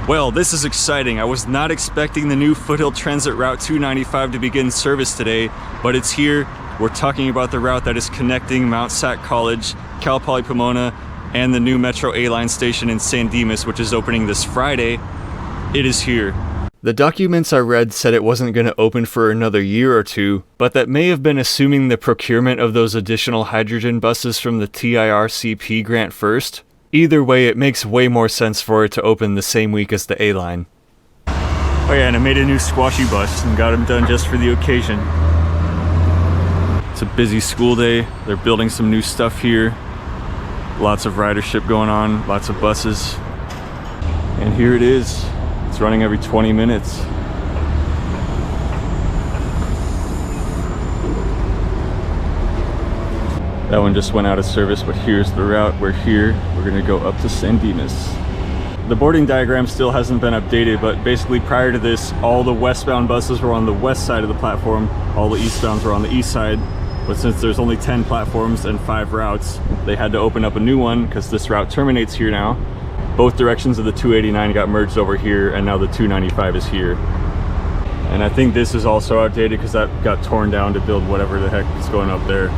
Well, this is exciting. I was not expecting the new Foothill Transit Route 295 to begin service today, but it's here. We're talking about the route that is connecting Mount SAC College, Cal Poly Pomona, and the new Metro A-Line station in San Dimas, which is opening this Friday. It is here. The documents I read said it wasn't going to open for another year or two, but that may have been assuming the procurement of those additional hydrogen buses from the TIRCP grant first. Either way, it makes way more sense for it to open the same week as the A-Line. Oh yeah, and I made a new squashy bus and got them done just for the occasion. It's a busy school day. They're building some new stuff here. Lots of ridership going on, lots of buses. And here it is. It's running every 20 minutes. That one just went out of service, but here's the route. We're here. We're gonna go up to San Dimas. The boarding diagram still hasn't been updated, but basically prior to this, all the westbound buses were on the west side of the platform, all the eastbounds were on the east side. But since there's only 10 platforms and 5 routes, they had to open up a new one because this route terminates here now. Both directions of the 289 got merged over here, and now the 295 is here. And I think this is also outdated because that got torn down to build whatever the heck is going up there.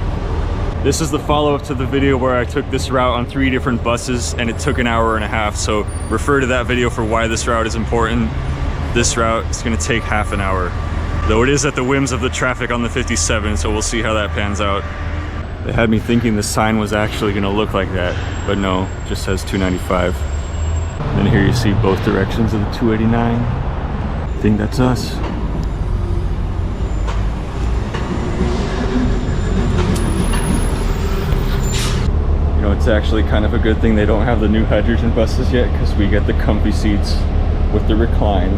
This is the follow-up to the video where I took this route on 3 different buses and it took an hour and a half. So refer to that video for why this route is important. This route is going to take half an hour. Though it is at the whims of the traffic on the 57, so we'll see how that pans out. They had me thinking the sign was actually going to look like that, but no, it just says 295. And then here you see both directions of the 289. I think that's us. You know, it's actually kind of a good thing they don't have the new hydrogen buses yet, because we get the comfy seats with the recline.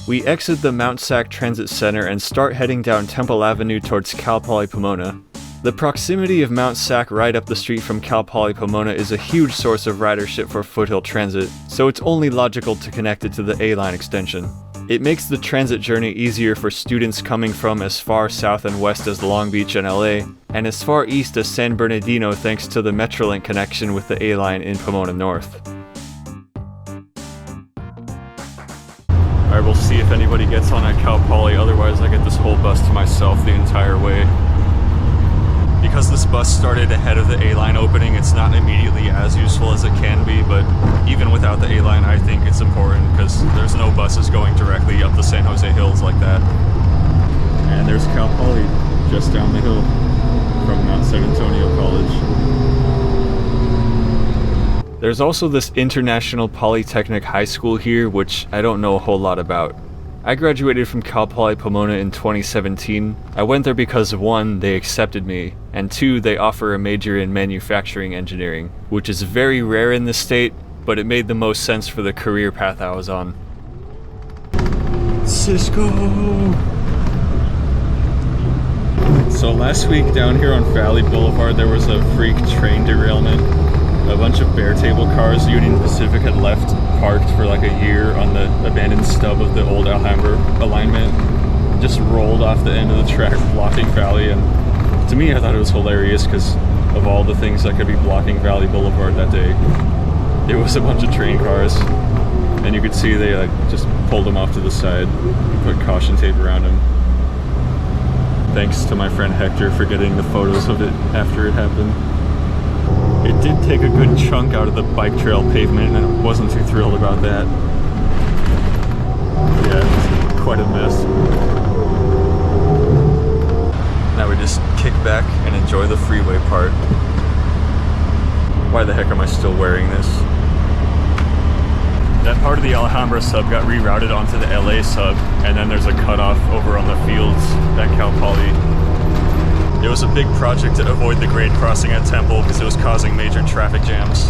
We exit the Mount SAC Transit Center and start heading down Temple Avenue towards Cal Poly Pomona. The proximity of Mount SAC right up the street from Cal Poly Pomona is a huge source of ridership for Foothill Transit, so it's only logical to connect it to the A-Line extension. It makes the transit journey easier for students coming from as far south and west as Long Beach and LA, and as far east as San Bernardino thanks to the Metrolink connection with the A-Line in Pomona North. Alright, we'll see if anybody gets on at Cal Poly, otherwise I get this whole bus to myself the entire way. Because this bus started ahead of the A-Line opening, it's not immediately as useful as it can be, but even without the A-Line, I think it's important because there's no buses going directly up the San Jose Hills like that. And there's Cal Poly just down the hill from Mount San Antonio College. There's also this International Polytechnic High School here, which I don't know a whole lot about. I graduated from Cal Poly Pomona in 2017. I went there because 1, they accepted me, and 2, they offer a major in manufacturing engineering, which is very rare in this state, but it made the most sense for the career path I was on. Cisco! So last week down here on Valley Boulevard there was a freak train derailment. A bunch of bare table cars Union Pacific had left parked for like a year on the abandoned stub of the old Alhambra alignment. Just rolled off the end of the track blocking Valley, and to me I thought it was hilarious because of all the things that could be blocking Valley Boulevard that day. It was a bunch of train cars, and you could see they just pulled them off to the side, put caution tape around them. Thanks to my friend Hector for getting the photos of it after it happened. It did take a good chunk out of the bike trail pavement, and I wasn't too thrilled about that. Yeah, it was quite a mess. Now we just kick back and enjoy the freeway part. Why the heck am I still wearing this? That part of the Alhambra sub got rerouted onto the LA sub, and then there's a cutoff over on the fields at Cal Poly. It was a big project to avoid the grade crossing at Temple because it was causing major traffic jams.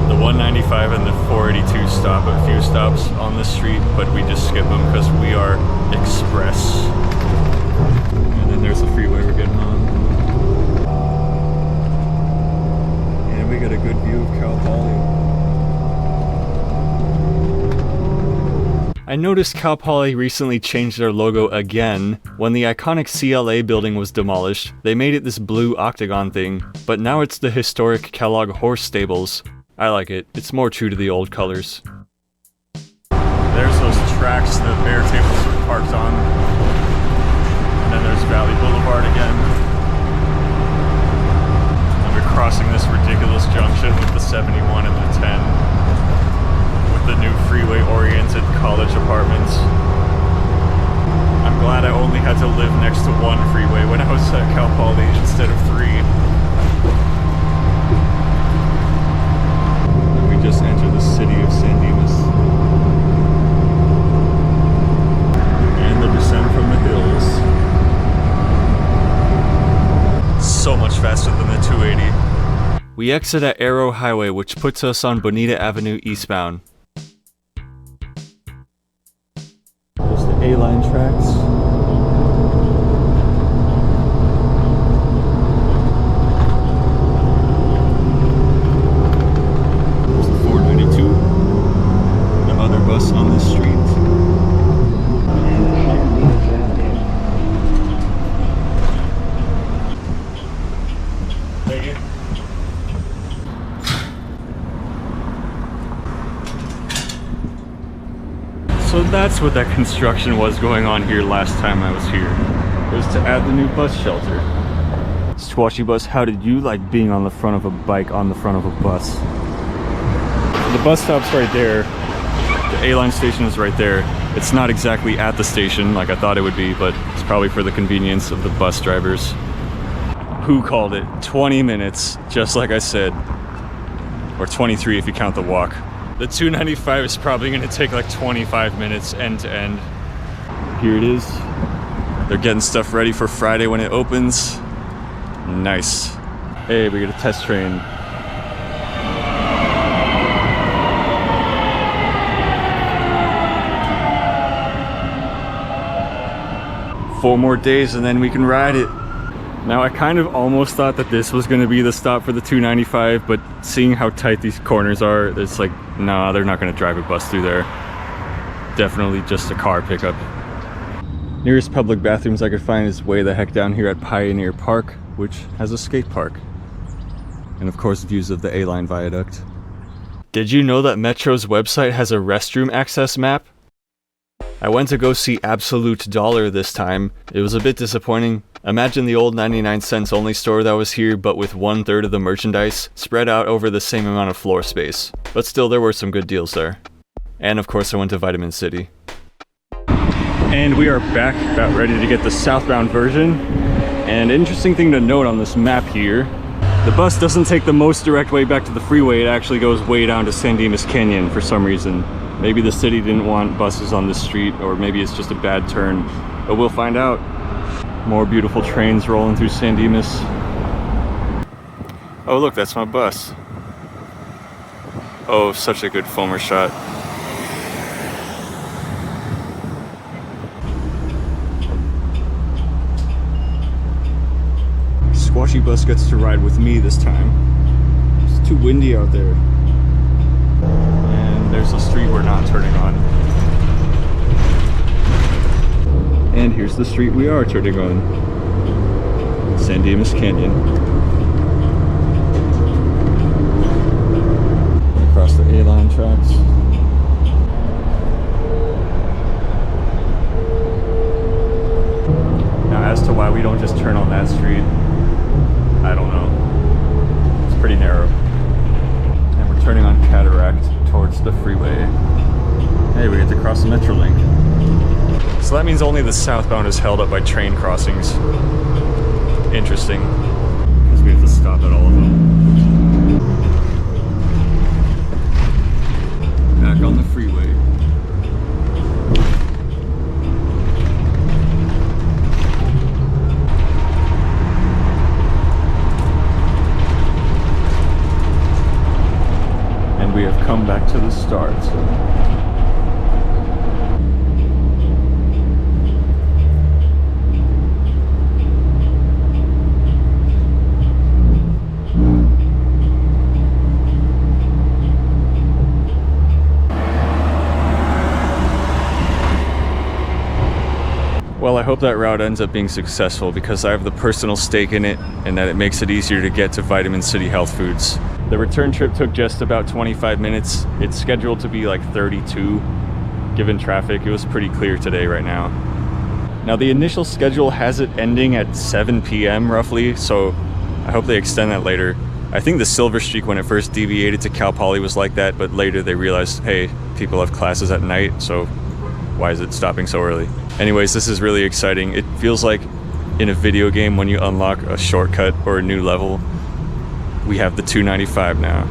The 195 and the 482 stop at a few stops on this street, but we just skip them because we are express. And then there's the freeway we're getting on. And we got a good view of Cal Poly. I noticed Cal Poly recently changed their logo again. When the iconic CLA building was demolished, they made it this blue octagon thing, but now it's the historic Kellogg Horse Stables. I like it, it's more true to the old colors. tracks the bare tables were parked on. And then there's Valley Boulevard again. And we're crossing this ridiculous junction with the 71 and the 10. With the new freeway-oriented college apartments. I'm glad I only had to live next to one freeway when I was at Cal Poly instead of 3. And we just entered the city of San Dimas. And the descent from the hills. So much faster than the 280. We exit at Arrow Highway, which puts us on Bonita Avenue eastbound. There's the A-line tracks. There's the 492. The other bus on this street. Thank you. So that's what that construction was going on here last time I was here. It was to add the new bus shelter. Squashy Bus, how did you like being on the front of a bike on the front of a bus? The bus stop's right there. The A-line station is right there. It's not exactly at the station like I thought it would be, but it's probably for the convenience of the bus drivers. Who called it? 20 minutes, just like I said. Or 23 if you count the walk. The 295 is probably going to take like 25 minutes end to end. Here it is. They're getting stuff ready for Friday when it opens. Nice. Hey, we get a test train. Four more days and then we can ride it. Now I kind of almost thought that this was going to be the stop for the 295, but seeing how tight these corners are, it's like, nah, they're not going to drive a bus through there. Definitely just a car pickup. Nearest public bathrooms I could find is way the heck down here at Pioneer Park, which has a skate park. And of course views of the A-line viaduct. Did you know that Metro's website has a restroom access map? I went to go see Absolute Dollar this time. It was a bit disappointing. Imagine the old 99-cents only store that was here, but with 1/3 of the merchandise spread out over the same amount of floor space. But still, there were some good deals there. And of course I went to Vitamin City. And we are back, about ready to get the southbound version. And interesting thing to note on this map here, the bus doesn't take the most direct way back to the freeway. It actually goes way down to San Dimas Canyon for some reason. Maybe the city didn't want buses on this street, or maybe it's just a bad turn, but we'll find out. More beautiful trains rolling through San Dimas. Oh look, that's my bus. Oh, such a good foamer shot. Squashy Bus gets to ride with me this time. It's too windy out there. And there's a street we're not turning on. And here's the street we are turning on. San Dimas Canyon. Across the A-line tracks. Now as to why we don't just turn on that street, I don't know. It's pretty narrow. And we're turning on Cataract towards the freeway. Hey, we get to cross the Metrolink. So that means only the southbound is held up by train crossings. Interesting. Because we have to stop at all of them. Back on the freeway. And we have come back to the start. Well, I hope that route ends up being successful because I have the personal stake in it and that it makes it easier to get to Vitamin City Health Foods. The return trip took just about 25 minutes. It's scheduled to be like 32, given traffic. It was pretty clear today right now. Now the initial schedule has it ending at 7 p.m. roughly, so I hope they extend that later. I think the Silver Streak, when it first deviated to Cal Poly, was like that, but later they realized, hey, people have classes at night, so why is it stopping so early? Anyways, this is really exciting. It feels like in a video game when you unlock a shortcut or a new level. We have the 295 now.